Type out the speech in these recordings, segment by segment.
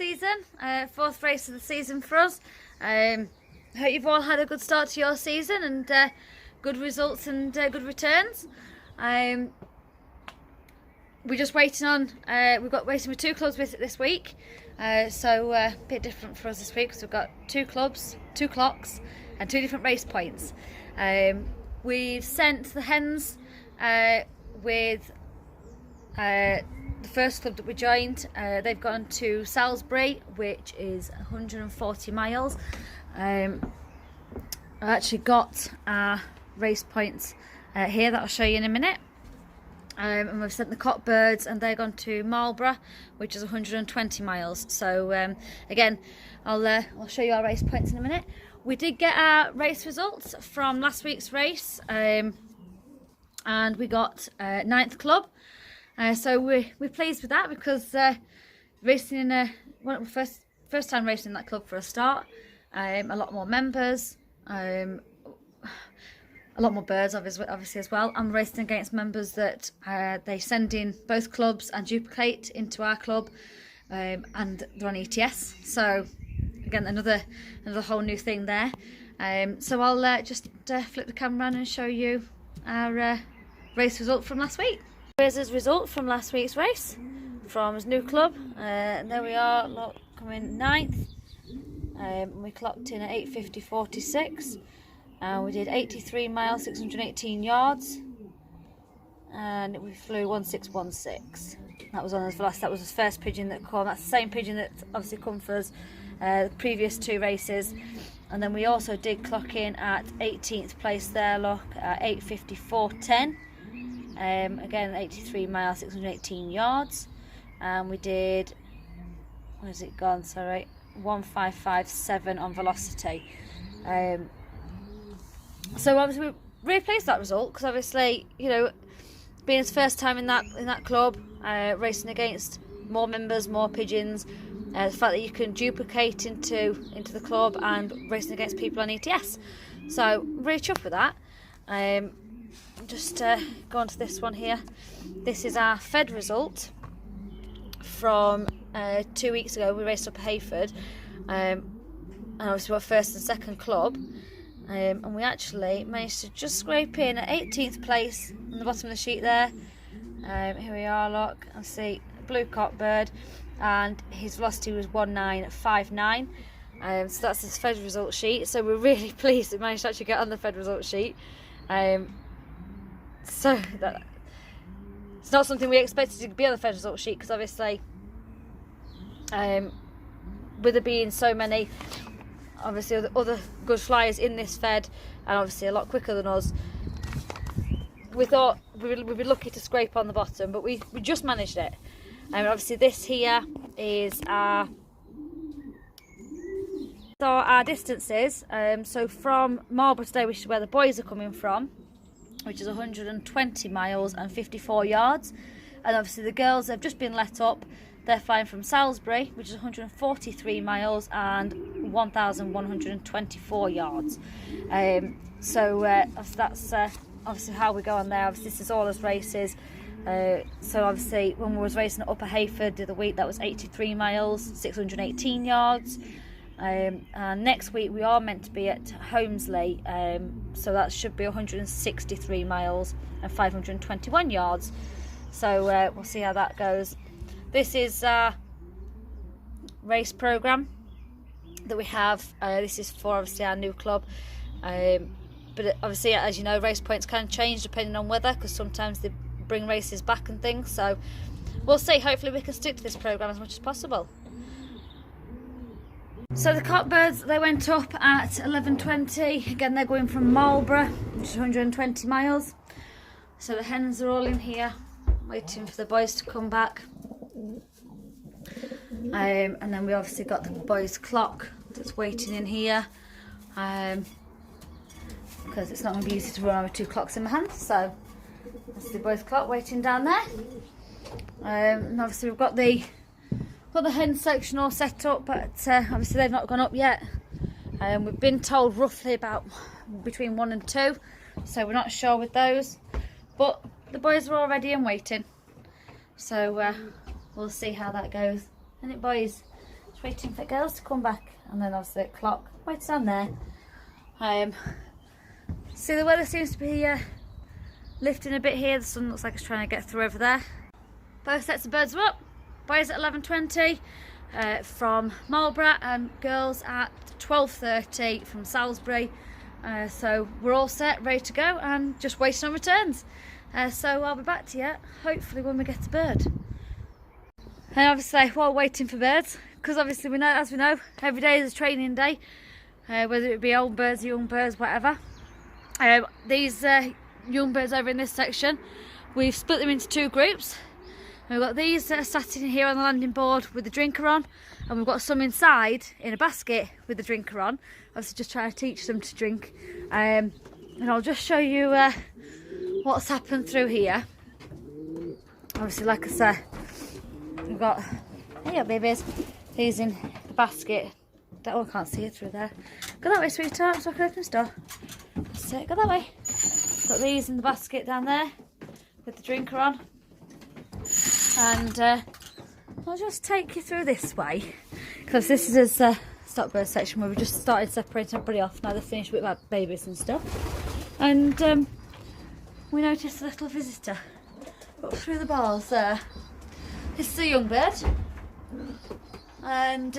season, fourth race of the season for us. Hope you've all had a good start to your season and good results and good returns. We're just waiting on, we've got racing with two clubs this week, so a bit different for us this week because we've got two clubs, two clocks and two different race points. We've sent the hens with the first club that we joined. They've gone to Salisbury, which is 140 miles. I actually got our race points here that I'll show you in a minute. And we've sent the Cockbirds and they've gone to Marlborough, which is 120 miles. So again, I'll show you our race points in a minute. We did get our race results from last week's race, and we got 9th club. So we're pleased with that because racing in first time racing in that club for a start. A lot more members, a lot more birds obviously as well. I'm racing against members that they send in both clubs and duplicate into our club, and they're on ETS. So again, another whole new thing there. So I'll just flip the camera around and show you our race result from last week. Here's his result from last week's race from his new club. And there we are, look, coming 9th. We clocked in at 8:50.46. We did 83 miles, 618 yards, and we flew 1616. That was on his last. That was his first pigeon that come. That's the same pigeon that obviously come for us the previous two races. And then we also did clock in at 18th place there, look, at 8:54.10. Again, 83 miles, 618 yards, and we did, where's it gone, sorry, 1557 on velocity. So obviously we're really pleased with that result because obviously, you know, being his first time in that club, racing against more members, more pigeons, the fact that you can duplicate into the club and racing against people on ETS. So really chuffed with that. Just go on to this one here. This is our Fed result from 2 weeks ago. We raced up at Hayford, and obviously we're first and second club, and we actually managed to just scrape in at 18th place on the bottom of the sheet there. Here we are, look, I see blue cockbird, and his velocity was 1959. So that's his Fed result sheet. So we're really pleased we managed to actually get on the Fed result sheet. So that it's not something we expected to be on the Fed result sheet because obviously, with there being so many, obviously other good flyers in this Fed, and obviously a lot quicker than us, we thought we'd be lucky to scrape on the bottom, but we just managed it. And obviously this here is our distances. So from Marlborough today, which is where the boys are coming from, which is 120 miles and 54 yards, and obviously the girls have just been let up. They're flying from Salisbury, which is 143 miles and 1,124 yards. So that's obviously how we go on there. Obviously this is all as races. So obviously when we was racing at Upper Hayford the other week, that was 83 miles, 618 yards. And next week we are meant to be at Holmesley, so that should be 163 miles and 521 yards. So we'll see how that goes. This is our race programme that we have. This is for obviously our new club, but obviously, as you know, race points can change depending on weather because sometimes they bring races back and things. So we'll see. Hopefully we can stick to this programme as much as possible. So the Cockbirds, they went up at 11:20. Again, they're going from Marlborough, which is 120 miles. So the hens are all in here, waiting for the boys to come back. And then we obviously got the boys' clock that's waiting in here, because it's not going to be easy to run with two clocks in my hand. So that's the boys' clock waiting down there. And obviously we've got the hen section all set up, but obviously they've not gone up yet. We've been told roughly about between 1 and 2, so we're not sure with those, but the boys are all ready and waiting, so we'll see how that goes. Isn't it, boys? Just waiting for the girls to come back, and then obviously the clock right down there. See, the weather seems to be lifting a bit here. The sun looks like it's trying to get through over there. Both sets of birds are up. Boys at 11:20 from Marlborough, and girls at 12:30 from Salisbury. So we're all set, ready to go, and just waiting on returns. So I'll be back to you hopefully when we get a bird. And obviously while waiting for birds, because obviously we know, as we know, every day is a training day, whether it be old birds, young birds, whatever. These young birds over in this section, we've split them into 2 groups. And we've got these that are sat in here on the landing board with the drinker on, and we've got some inside in a basket with the drinker on. Obviously just trying to teach them to drink. And I'll just show you what's happened through here. Obviously, like I said, we've got, here babies, these in the basket. That one can't see it through there. Go that way, sweetheart, so I can open the door. That's it, go that way. Got these in the basket down there with the drinker on. And I'll just take you through this way, because this is a stock bird section where we just started separating everybody off. Now they're finished with like babies and stuff. And we noticed a little visitor up through the bars there. This is a young bird, and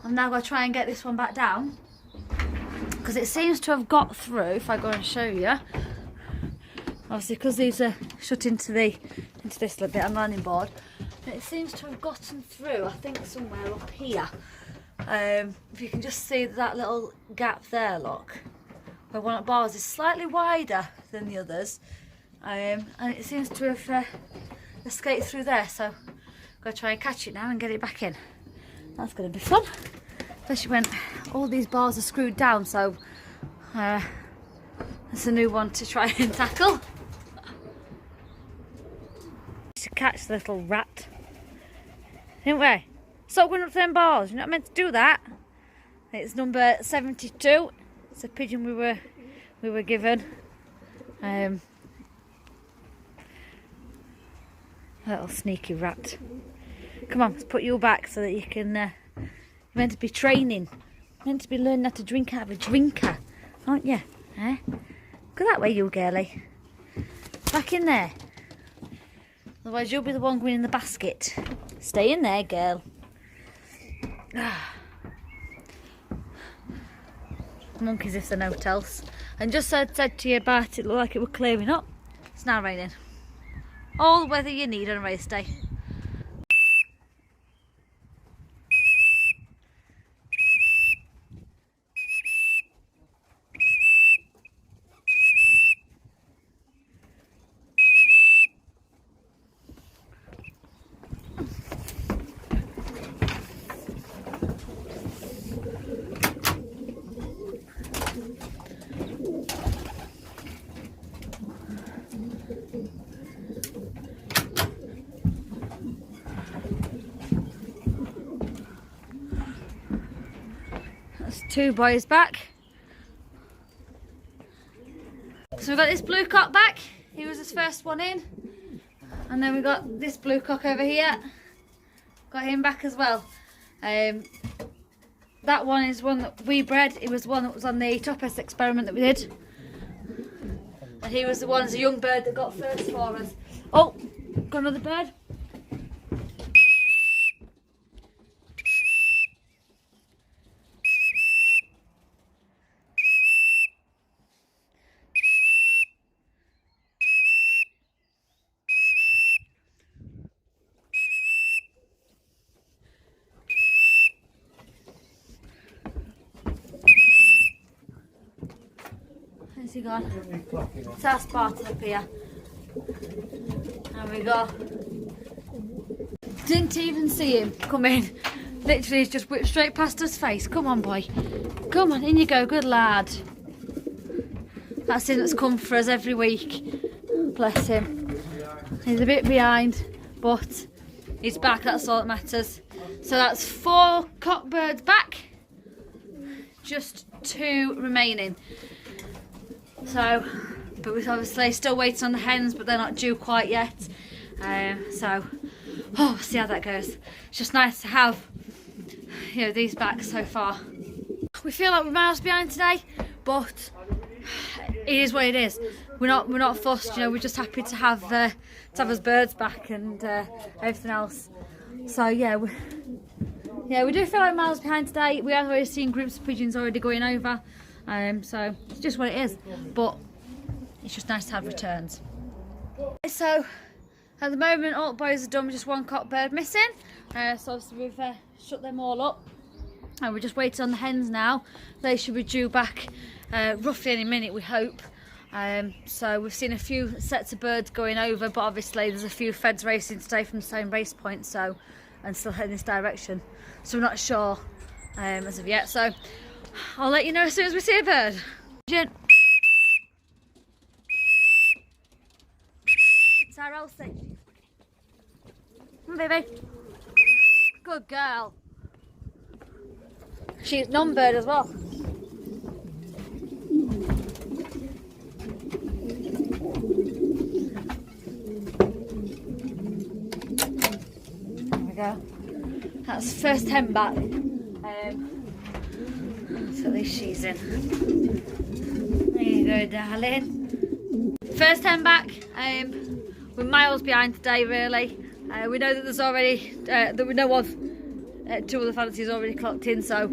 I'm now going to try and get this one back down, because it seems to have got through. If I go and show you, obviously because these are shut into this little bit on landing board, it seems to have gotten through, I think somewhere up here. If you can just see that little gap there, look, where one of the bars is slightly wider than the others, and it seems to have escaped through there. So I'm going to try and catch it now and get it back in. That's going to be fun, especially when all these bars are screwed down. So it's a new one to try and tackle. To catch the little rat, didn't we? Stop going up to them bars, you're not meant to do that. It's number 72. It's a pigeon we were given. A little sneaky rat. Come on, let's put you back so that you can, you're meant to be training. You're meant to be learning how to drink out of a drinker, aren't you? Eh? Go that way, you girly. Back in there. Otherwise you'll be the one going in the basket. Stay in there, girl. Monkeys if they're no else. And just said to you about it, looked like it was clearing up. It's now raining. All the weather you need on a race day. That's 2 boys back. So we've got this blue cock back. He was his first one in. And then we've got this blue cock over here. Got him back as well. That one is one that we bred. It was one that was on the Topaz experiment that we did. And he was the one as a young bird that got first for us. Oh, got another bird. Where's he gone? It's our spot up here. There we go. Didn't even see him come in. Literally he's just whipped straight past his face. Come on, boy. Come on, in you go. Good lad. That's him that's come for us every week. Bless him. He's a bit behind, but he's back. That's all that matters. So that's 4 cockbirds back. Just 2 remaining. So, but we're obviously still waiting on the hens, but they're not due quite yet. So Oh, see how that goes. It's just nice to have, you know, these back so far. We feel like we're miles behind today, but it is what it is. We're not fussed, you know. We're just happy to have us birds back and everything else. So yeah, we do feel like miles behind today. We have already seen groups of pigeons already going over, so it's just what it is. But it's just nice to have returns. So at the moment, all the boys are done with just one cock bird missing. So obviously we've shut them all up, and we're just waiting on the hens now. They should be due back roughly any minute, we hope. So we've seen a few sets of birds going over, but obviously there's a few feds racing today from the same race point, so, and still heading this direction. So we're not sure as of yet. So I'll let you know as soon as we see a bird. Sarah Elsie. Come on, baby. Good girl. She's non-bird as well. There we go. That's first hen back. So at least she's in. There you go, darling. First hen back. We're miles behind today, really. We know that there's already that we know of 2 other fancies already clocked in. So,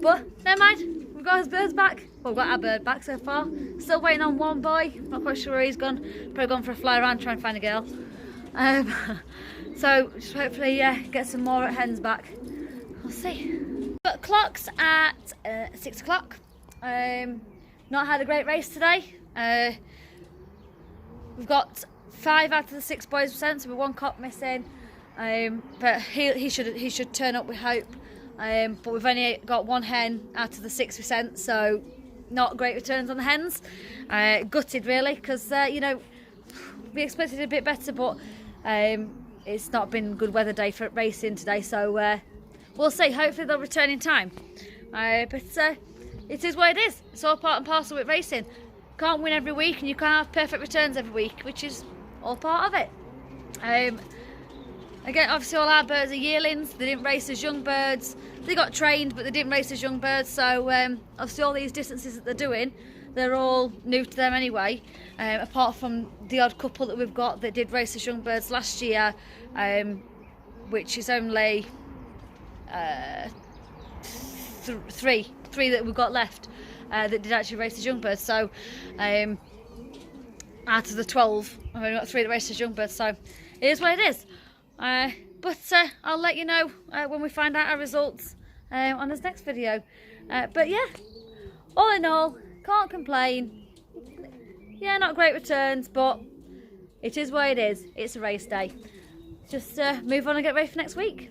but never mind. We've got his birds back. Well, we've got our bird back so far. Still waiting on one boy. Not quite sure where he's gone. Probably gone for a fly around, try and find a girl. So just hopefully get some more hens back. We'll see. But clocks at 6 o'clock. Not had a great race today. We've got 5 out of the 6 boys were sent, so we're 1 cock missing. But he should turn up, we hope. But we've only got 1 hen out of the 6 we sent, so not great returns on the hens. Gutted really, because you know, we expected a bit better, but it's not been a good weather day for racing today, so we'll see. Hopefully they'll return in time. But it is what it is. It's all part and parcel with racing. Can't win every week, and you can't have perfect returns every week, which is all part of it. Again, obviously all our birds are yearlings. They didn't race as young birds. They got trained, but they didn't race as young birds. So obviously all these distances that they're doing, they're all new to them anyway. Apart from the odd couple that we've got that did race as young birds last year, which is only 3 that we've got left that did actually race as young birds. So out of the 12, I've only got 3 that raced as young birds. So it is what it is. But I'll let you know when we find out our results on this next video. But yeah, all in all, can't complain. Yeah, not great returns, but it is what it is. It's a race day. Just move on and get ready for next week.